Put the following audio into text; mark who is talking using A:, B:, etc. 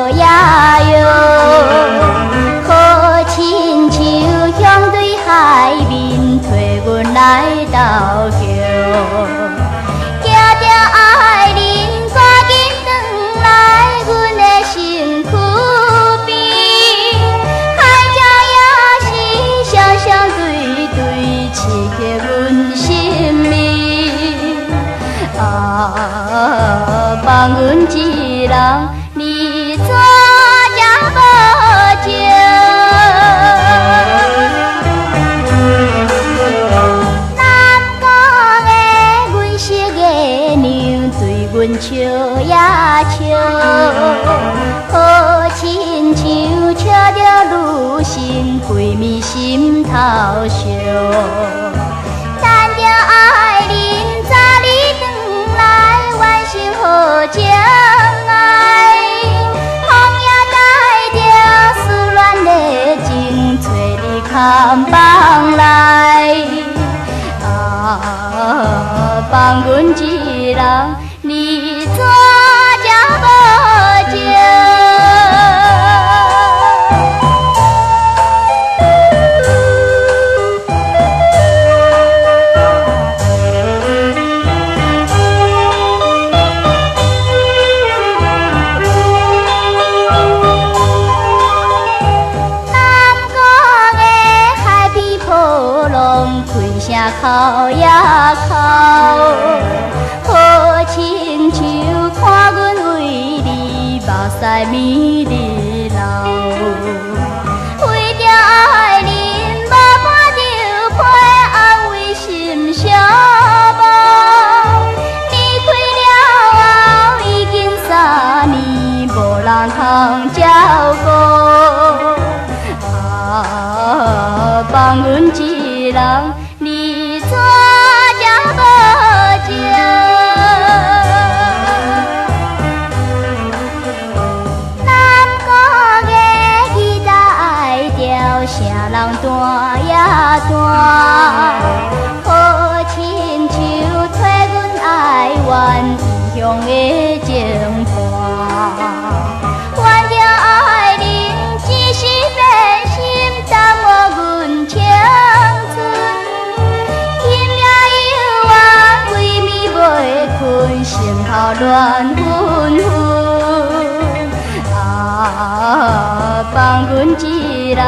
A: 也哟，好亲像向对海面推阮来投桥，定定爱恁赶紧转来阮的身躯边，海鸟也是双双对对刺激阮心命，放阮一人，你怎才无情？南港的阮色的娘对阮笑呀笑，好亲像笑着女神闺蜜心头烧。等着爱恁早日转来完成好情爱，风也带着思恋的情，找你看房来，放阮一人，你怎才无情？开声哭也哭，好亲像看阮为你目屎咪日流，为着爱恁无伴着陪，安慰心寂寞。离开了后已经3年，无人通照顾，放阮一人，你怎才无情？南港的吉他爱调，声人弹也弹，好亲像替阮爱怨异乡的情伴。愿着爱恁一时变心，耽误阮青春。心头乱纷纷，放阮一人。